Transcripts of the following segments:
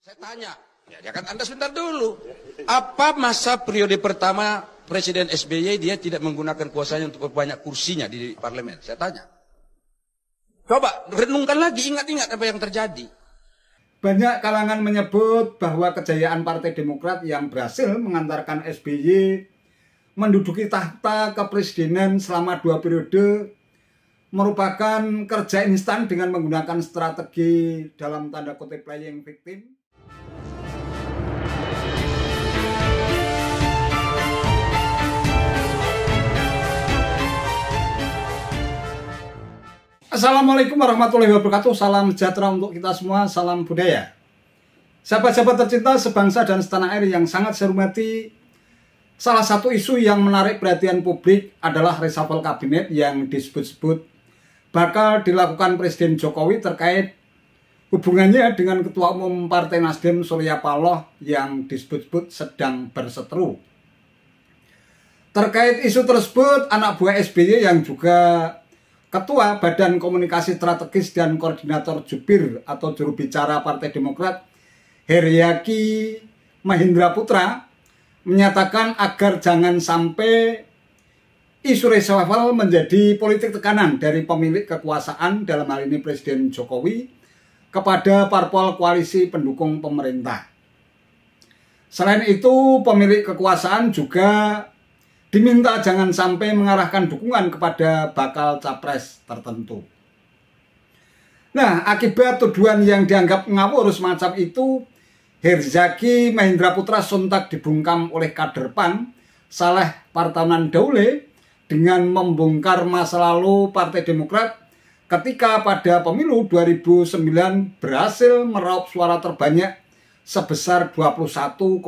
Saya tanya, ya kan Anda sebentar dulu. Apa masa periode pertama Presiden SBY dia tidak menggunakan kuasanya untuk memperbanyak kursinya di parlemen? Saya tanya. Coba renungkan lagi, ingat-ingat apa yang terjadi. Banyak kalangan menyebut bahwa kejayaan Partai Demokrat yang berhasil mengantarkan SBY menduduki tahta kepresidenan selama 2 periode merupakan kerja instan dengan menggunakan strategi dalam tanda kutip playing victim. Assalamualaikum warahmatullahi wabarakatuh. Salam sejahtera untuk kita semua. Salam budaya. Sahabat-sahabat tercinta sebangsa dan setanah air yang sangat saya hormati, salah satu isu yang menarik perhatian publik adalah reshuffle kabinet yang disebut-sebut bakal dilakukan Presiden Jokowi terkait hubungannya dengan Ketua Umum Partai Nasdem Surya Paloh yang disebut-sebut sedang berseteru. Terkait isu tersebut, anak buah SBY yang juga Ketua Badan Komunikasi Strategis dan Koordinator Jubir atau juru bicara Partai Demokrat, Heryaki Mahindra Putra, menyatakan agar jangan sampai isu reshuffle menjadi politik tekanan dari pemilik kekuasaan, dalam hal ini Presiden Jokowi, kepada parpol koalisi pendukung pemerintah. Selain itu, pemilik kekuasaan juga diminta jangan sampai mengarahkan dukungan kepada bakal capres tertentu. Nah, akibat tuduhan yang dianggap ngawur semacam itu, Heryaki Mahindra Putra sontak dibungkam oleh kader PAN, Saleh Partaunan Daule, dengan membongkar masa lalu Partai Demokrat ketika pada pemilu 2009 berhasil meraup suara terbanyak sebesar 21,66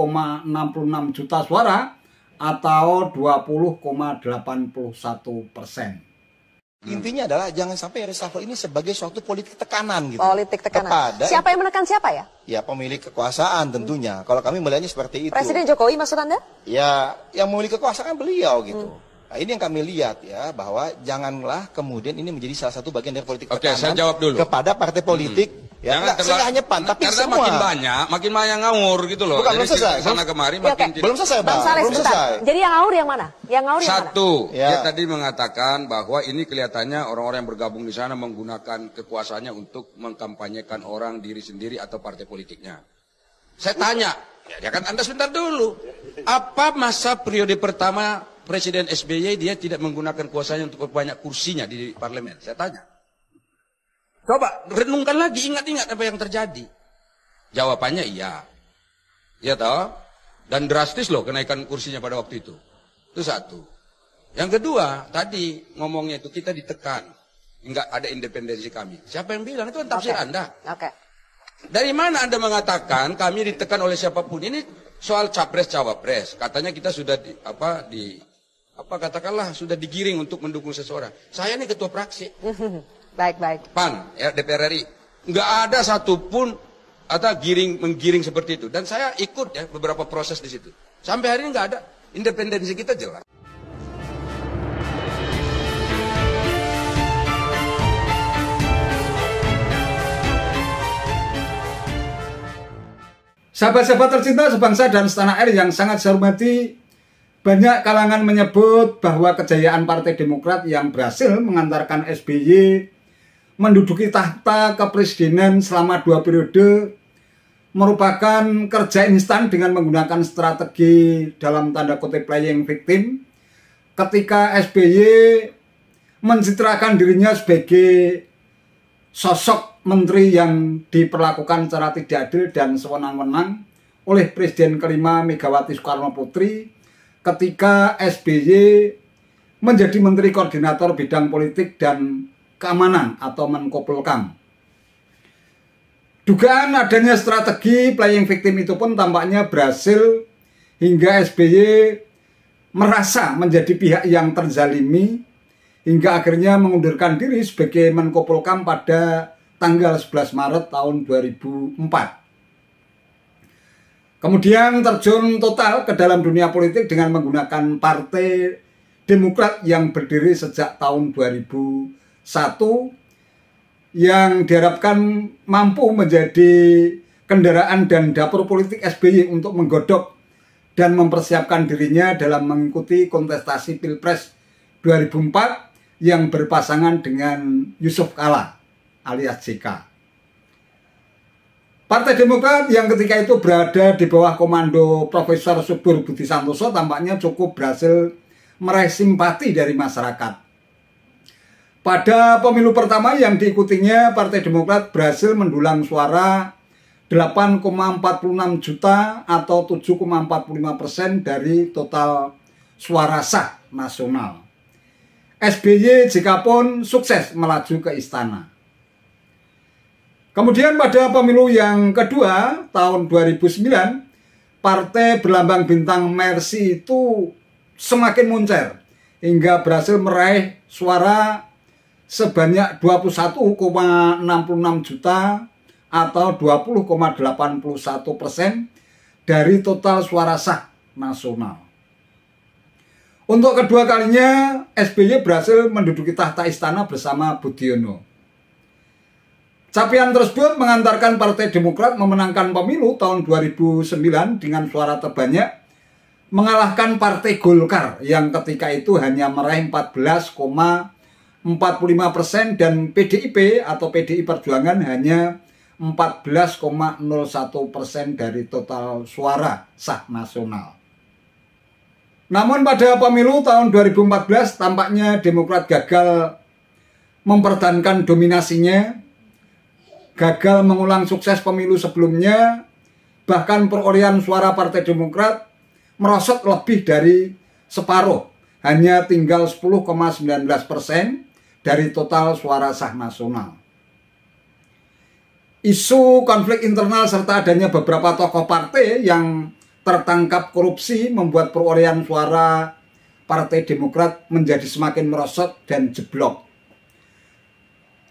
juta suara atau 20,81%. Intinya adalah jangan sampai reshuffle ini sebagai suatu politik tekanan gitu. Politik tekanan. Siapa yang menekan siapa ya? Ya pemilik kekuasaan tentunya. Kalau kami melihatnya seperti itu. Presiden Jokowi maksud Anda? Ya yang memiliki kekuasaan beliau gitu. Nah, ini yang kami lihat ya, bahwa janganlah kemudian ini menjadi salah satu bagian dari politik tekanan. Oke, saya jawab dulu. Kepada partai politik. Ya, saya hanya PAN, tapi karena semua. makin banyak ngawur gitu loh. Bukan, belum selesai. Sana kemari ya, makin belum selesai, Bang. Belum selesai. Jadi yang ngawur yang mana? Yang ngawur yang mana? Satu, ya. Dia tadi mengatakan bahwa ini kelihatannya orang-orang yang bergabung di sana menggunakan kekuasaannya untuk mengkampanyekan orang, diri sendiri atau partai politiknya. Saya tanya, ya kan Anda sebentar dulu. Apa masa periode pertama Presiden SBY dia tidak menggunakan kuasanya untuk memperbanyak kursinya di parlemen? Saya tanya. Coba renungkan lagi, ingat-ingat apa yang terjadi. Jawabannya iya. Iya toh? Dan drastis loh kenaikan kursinya pada waktu itu. Itu satu. Yang kedua, tadi ngomongnya itu kita ditekan. Enggak ada independensi kami. Siapa yang bilang? Itu kan tafsir Anda. Oke. Dari mana Anda mengatakan kami ditekan oleh siapapun? Ini soal capres-cawapres. Katanya kita sudah katakanlah sudah digiring untuk mendukung seseorang. Saya ini ketua fraksi. Baik. PAN, ya, DPR RI. Nggak ada satupun atau menggiring seperti itu. Dan saya ikut ya beberapa proses di situ. Sampai hari ini nggak ada. Independensi kita jelas. Sahabat-sahabat tercinta sebangsa dan setanah air yang sangat saya hormati, banyak kalangan menyebut bahwa kejayaan Partai Demokrat yang berhasil mengantarkan SBY menduduki tahta kepresidenan selama 2 periode merupakan kerja instan dengan menggunakan strategi dalam tanda kutip playing victim ketika SBY mencitrakan dirinya sebagai sosok menteri yang diperlakukan secara tidak adil dan sewenang-wenang oleh Presiden kelima Megawati Soekarno Putri ketika SBY menjadi Menteri Koordinator Bidang Politik dan Keamanan atau Menko Polhukam. Dugaan adanya strategi playing victim itu pun tampaknya berhasil hingga SBY merasa menjadi pihak yang terzalimi hingga akhirnya mengundurkan diri sebagai Menko Polhukam pada tanggal 11 Maret tahun 2004. Kemudian terjun total ke dalam dunia politik dengan menggunakan Partai Demokrat yang berdiri sejak tahun 2001 yang diharapkan mampu menjadi kendaraan dan dapur politik SBY untuk menggodok dan mempersiapkan dirinya dalam mengikuti kontestasi Pilpres 2004 yang berpasangan dengan Yusuf Kala alias JK. Partai Demokrat yang ketika itu berada di bawah komando Profesor Subur Budi Santoso tampaknya cukup berhasil meraih simpati dari masyarakat. Pada pemilu pertama yang diikutinya, Partai Demokrat berhasil mendulang suara 8,46 juta atau 7,45% dari total suara sah nasional. SBY JK pun sukses melaju ke istana. Kemudian pada pemilu yang kedua tahun 2009, partai berlambang bintang Mercy itu semakin moncer hingga berhasil meraih suara sebanyak 21,66 juta atau 20,81% dari total suara sah nasional. Untuk kedua kalinya, SBY berhasil menduduki tahta istana bersama Budiono. Capaian tersebut mengantarkan Partai Demokrat memenangkan pemilu tahun 2009 dengan suara terbanyak, mengalahkan Partai Golkar yang ketika itu hanya meraih 14,45% dan PDIP atau PDI Perjuangan hanya 14,01% dari total suara sah nasional. Namun pada pemilu tahun 2014 tampaknya Demokrat gagal mempertahankan dominasinya, gagal mengulang sukses pemilu sebelumnya, bahkan perolehan suara Partai Demokrat merosot lebih dari separuh, hanya tinggal 10,19% dari total suara sah nasional. Isu konflik internal serta adanya beberapa tokoh partai yang tertangkap korupsi membuat perolehan suara Partai Demokrat menjadi semakin merosot dan jeblok.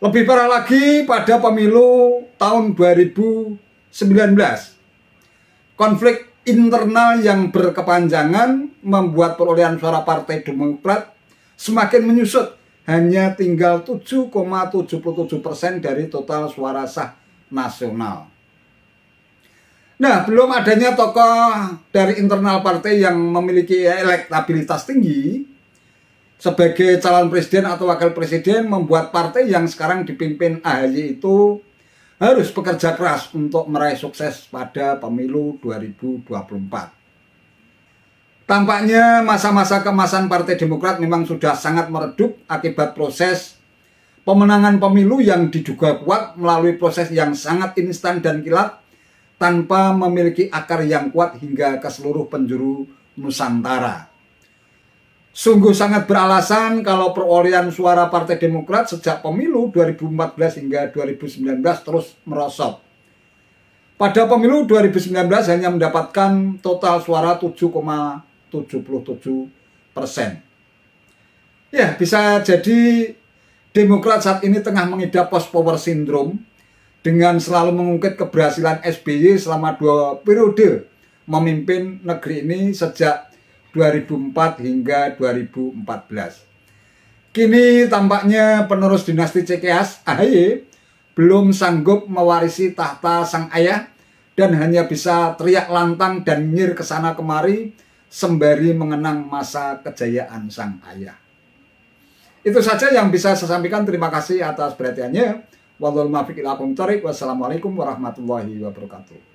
Lebih parah lagi pada pemilu tahun 2019, konflik internal yang berkepanjangan membuat perolehan suara Partai Demokrat semakin menyusut, hanya tinggal 7,77% dari total suara sah nasional. Nah, belum adanya tokoh dari internal partai yang memiliki elektabilitas tinggi sebagai calon presiden atau wakil presiden membuat partai yang sekarang dipimpin AHY itu harus bekerja keras untuk meraih sukses pada pemilu 2024. Tampaknya masa-masa keemasan Partai Demokrat memang sudah sangat meredup akibat proses pemenangan pemilu yang diduga kuat melalui proses yang sangat instan dan kilat tanpa memiliki akar yang kuat hingga ke seluruh penjuru Nusantara. Sungguh sangat beralasan kalau perolehan suara Partai Demokrat sejak pemilu 2014 hingga 2019 terus merosot. Pada pemilu 2019 hanya mendapatkan total suara 7,77%. Ya, bisa jadi Demokrat saat ini tengah mengidap post power syndrome dengan selalu mengungkit keberhasilan SBY selama 2 periode memimpin negeri ini sejak 2004 hingga 2014. Kini tampaknya penerus dinasti CKS AHY belum sanggup mewarisi tahta sang ayah dan hanya bisa teriak lantang dan nyir ke sana kemari sembari mengenang masa kejayaan sang ayah. Itu saja yang bisa saya sampaikan. Terima kasih atas perhatiannya. Wassalamualaikum warahmatullahi wabarakatuh.